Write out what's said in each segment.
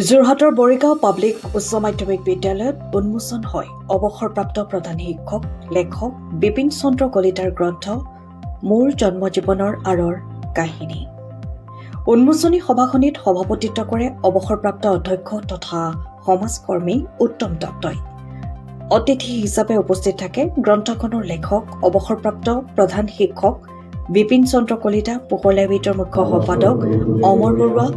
যোৰহাটৰ বৰিগাঁও পাব্লিক উচ্চ মাধ্যমিক বিদ্যালয়ত উন্মোচন হয় অৱসৰপ্ৰাপ্ত প্ৰধান শিক্ষক লেখক বিপিন চন্দ্ৰ কলিতাৰ গ্ৰন্থ মোৰ জন্মজীৱনৰ আঁৰৰ কাহিনী। উন্মোচনী সভাখনিত সভাপতিত্ব কৰে অৱসৰপ্ৰাপ্ত অধ্যক্ষ তথা সমাজকৰ্মী উত্তম দত্তই। অতিথি হিচাপে উপস্থিত থাকে গ্ৰন্থখনৰ লেখক অৱসৰপ্ৰাপ্ত প্ৰধান শিক্ষক বিপিন চন্দ্ৰ কলিতা, পোহৰ লাইব্ৰেৰীৰ মুখ্য সম্পাদক অমৰ বৰুৱা,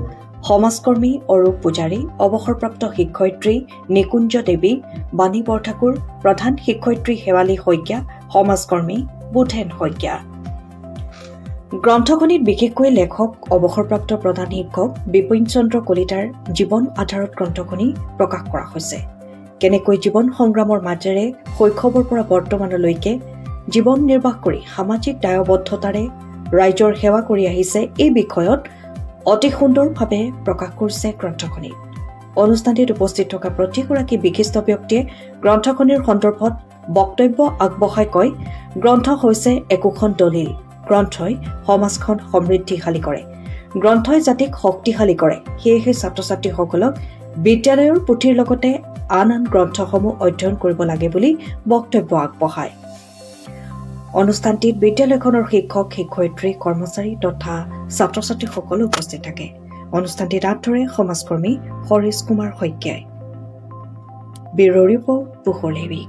সমাজকৰ্মী অৰূপ পূজাৰী, অৱসৰপ্ৰাপ্ত শিক্ষয়িত্ৰী নিকুঞ্জ দেৱী, বাণী বৰঠাকুৰ, প্ৰধান শিক্ষয়িত্ৰী শেৱালী শইকীয়া, সমাজকৰ্মী বুধেন শইকীয়া। গ্ৰন্থখনিত বিশেষকৈ লেখক অৱসৰপ্ৰাপ্ত প্ৰধান শিক্ষক বিপিন চন্দ্ৰ কলিতাৰ জীৱন আধাৰত গ্ৰন্থখনি প্ৰকাশ কৰা হৈছে। কেনেকৈ জীৱন সংগ্ৰামৰ মাজেৰে শৈশৱৰ পৰা বৰ্তমানলৈকে জীৱন নিৰ্বাহ কৰি সামাজিক দায়বদ্ধতাৰে ৰাইজৰ সেৱা কৰি আহিছে, এই বিষয়ত অতি সুন্দৰভাৱে প্ৰকাশ কৰিছে গ্ৰন্থখনিত। অনুষ্ঠানটিত উপস্থিত থকা প্ৰতিগৰাকী বিশিষ্ট ব্যক্তিয়ে গ্ৰন্থখনিৰ সন্দৰ্ভত বক্তব্য আগবঢ়াই কয়, গ্ৰন্থ হৈছে একোখন দলিল। গ্ৰন্থই সমাজখন সমৃদ্ধিশালী কৰে, গ্ৰন্থই জাতিক শক্তিশালী কৰে। সেয়েহে ছাত্ৰ ছাত্ৰীসকলক বিদ্যালয়ৰ পুথিৰ লগতে আন আন গ্ৰন্থসমূহ অধ্যয়ন কৰিব লাগে বুলি বক্তব্য আগবঢ়ায়। অনুষ্ঠানটিত বিদ্যালয়খনৰ শিক্ষক শিক্ষয়িত্ৰী কৰ্মচাৰী তথা ছাত্ৰ ছাত্ৰীসকলো উপস্থিত থাকে। অনুষ্ঠানটিত হাত ধৰে সমাজকৰ্মী হৰিশ কুমাৰ শইকীয়াই। ব্যুৰ' ৰিপৰ্ট, পোহৰ লাইব্ৰেৰী।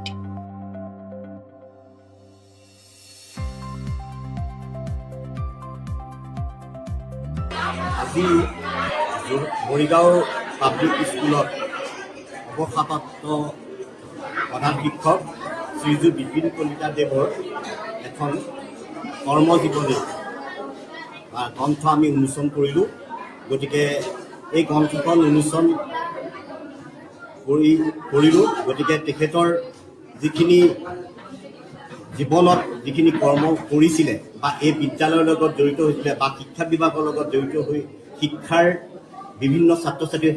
আজি বৰিগাঁও পাব্লিক স্কুলত অৱসৰপ্ৰাপ্ত প্ৰধান শিক্ষক শ্ৰীযুত বিপিন কলিতা দেৱৰ এখন কৰ্মজীৱনী গ্ৰন্থ আমি উন্মোচন কৰিলোঁ। গতিকে এই গ্ৰন্থখন উন্মোচন কৰিলোঁ। গতিকে তেখেতৰ যিখিনি জীৱনত যিখিনি কৰ্ম কৰিছিলে বা এই বিদ্যালয়ৰ লগত জড়িত হৈছিলে বা শিক্ষা বিভাগৰ লগত জড়িত হৈ শিক্ষাৰ বিভিন্ন ছাত্ৰ ছাত্ৰীৰ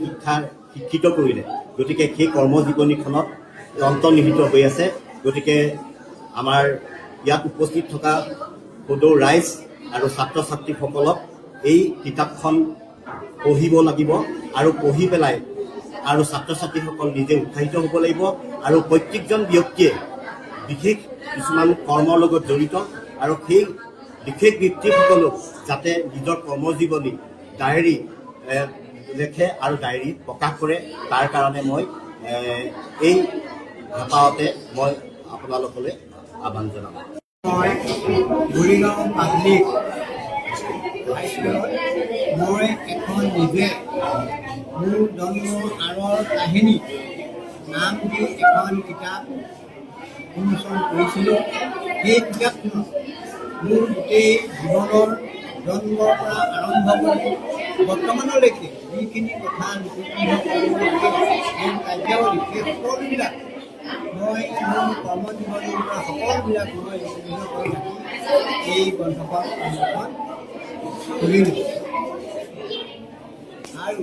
শিক্ষিত কৰিলে, গতিকে সেই কৰ্মজীৱনীখনত অন্তৰ্নিহিত হৈ আছে। গতিকে আমাৰ ইয়াত উপস্থিত থকা সদৌ ৰাইজ আৰু ছাত্ৰ ছাত্ৰীসকলক এই কিতাপখন পঢ়িব লাগিব আৰু পঢ়ি পেলাই আৰু ছাত্ৰ ছাত্ৰীসকল নিজে উৎসাহিত হ'ব লাগিব আৰু প্ৰত্যেকজন ব্যক্তিয়ে বিশেষ কিছুমান কৰ্মৰ লগত জড়িত আৰু সেই বিশেষ ব্যক্তিসকলক যাতে নিজৰ কৰ্মজীৱনী ডায়েৰী লেখে আৰু ডায়েৰী প্ৰকাশ কৰে, তাৰ কাৰণে মই এই হেঁপাহতে মই আপোনালোকলৈ আহ্বান জনাম। মই বৰিগাঁও পাব্লিক হাইস্কুলত মই এখন নিজে মোৰ জন্মৰ আঁৰৰ কাহিনী নাম দি এখন কিতাপ উন্মোচন কৰিছিলোঁ। সেই কিতাপখনত মোৰ গোটেই জীৱনৰ জন্মৰ পৰা আৰম্ভ কৰি বৰ্তমানলৈকে যিখিনি কথা কাৰ্যাৱলী সেই সকলোবিলাক মই মোৰ কৰ্মজীৱনৰ পৰা সকলোবিলাক মই লিপিবদ্ধ কৰি থাকি এই গ্ৰন্থখন উন্মোচন কৰিলোঁ। আৰু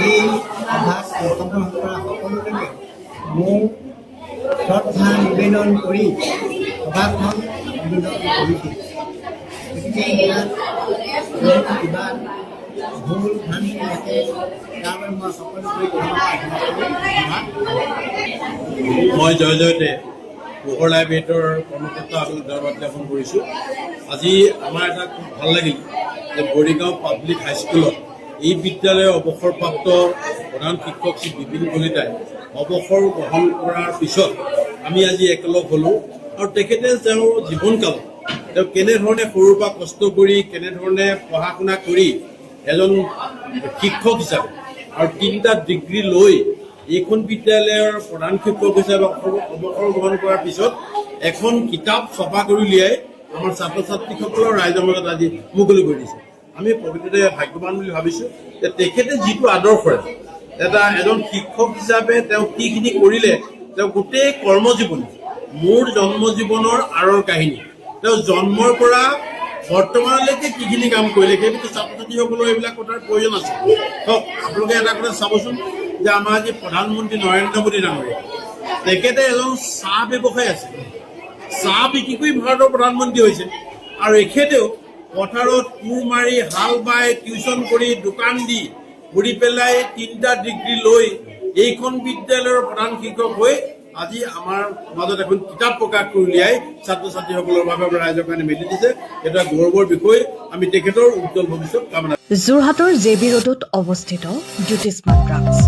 এই সভাত অংশগ্ৰহণ কৰা সকলোকে মোৰ শ্ৰদ্ধা নিবেদন কৰি সভাখন উদ্বোধন কৰিছোঁ। গতিকে ইয়াত কিবা ভুল ভ্ৰান্তি থাকে তাৰবাবে মই সকলোকে মই জয়তে পোহৰ লাইব্ৰেৰীৰ কৰ্মকৰ্তা আৰু উদ্যাপন কৰিছোঁ। আজি আমাৰ এটা খুব ভাল লাগিল যে বৰিগাঁও পাব্লিক হাইস্কুলত এই বিদ্যালয়ৰ অৱসৰপ্ৰাপ্ত প্ৰধান শিক্ষক শ্ৰী বিপিন কলিতাই অৱসৰ গ্ৰহণ কৰাৰ পিছত আমি আজি একেলগ হ'লোঁ আৰু তেখেতে তেওঁৰ জীৱনকালত তেওঁ কেনেধৰণে সৰুৰ পৰা কষ্ট কৰি কেনেধৰণে পঢ়া শুনা কৰি এজন শিক্ষক হিচাপে আৰু 3টা ডিগ্ৰী লৈ এইখন বিদ্যালয়ৰ প্ৰধান শিক্ষক হিচাপে অৱসৰ গ্ৰহণ কৰাৰ পিছত এখন কিতাপ ছপা কৰি উলিয়াই আমাৰ ছাত্ৰ ছাত্ৰীসকলৰ ৰাইজৰ মাজত আজি মুকলি কৰি দিছে। আমি প্ৰকৃততে ভাগ্যৱান বুলি ভাবিছোঁ যে তেখেতে যিটো আদৰ্শৰে এজন শিক্ষক হিচাপে তেওঁ কিখিনি কৰিলে, তেওঁ গোটেই কৰ্মজীৱনী মোৰ জন্মজীৱনৰ আঁৰৰ কাহিনী, তেওঁ জন্মৰ পৰা বৰ্তমানলৈকে কিখিনি কাম কৰিলে সেই বিষয়ে ছাত্ৰ ছাত্ৰীসকলৰ এইবিলাক কথাৰ প্ৰয়োজন আছে। হওক, আপোনালোকে এটা কথা চাবচোন যে আমাৰ আজি প্ৰধানমন্ত্ৰী নৰেন্দ্ৰ মোদী ডাঙৰীয়া তেখেতে এজন চাহ ব্যৱসায়ী আছে, চাহ বিক্ৰী কৰি ভাৰতৰ প্ৰধানমন্ত্ৰী হৈছে আৰু এখেতেও পথাৰত কোৰ মাৰি হাল বাই টিউচন কৰি দোকান দি পঢ়ি পেলাই 3টা ডিগ্ৰী লৈ এইখন বিদ্যালয়ৰ প্ৰধান শিক্ষক হৈ আজি আমাৰ মাজত এখন কিতাপ প্ৰকাশ কৰি উলিয়াই ছাত্ৰ ছাত্ৰীসকলৰ বাবে আমাৰ ৰাইজৰ কাৰণে মেলি দিছে। এটা গৌৰৱৰ বিষয়। আমি তেখেতৰ উজ্জ্বল ভৱিষ্যত কামনা যোৰহাটৰ জেবি ৰোডত অৱস্থিত জ্যোতিষ্মান ড্ৰাগছ।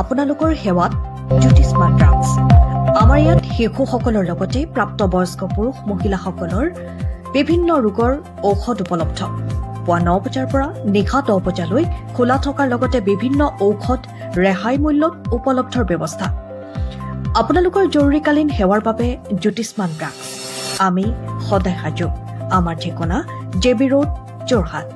আপোনালোকৰ সেৱাত জ্যোতিষ্মান ড্ৰাগছ। আমাৰ ইয়াত শিশুসকলৰ লগতে প্ৰাপ্তবয়স্ক পুৰুষ মহিলাসকলৰ বিভিন্ন ৰোগৰ ঔষধ উপলব্ধ। পুৱা 9 বজাৰ পৰা নিশা 10 বজালৈ খোলা থকাৰ লগতে বিভিন্ন ঔষধ ৰেহাই মূল্যত উপলব্ধৰ ব্যৱস্থা। আপোনালোকৰ জৰুৰীকালীন সেৱাৰ বাবে জ্যোতিষ্মান ড্ৰাগছ। আমি সদায় সাজু। আমাৰ ঠিকনা জেবি ৰোড, যোৰহাট।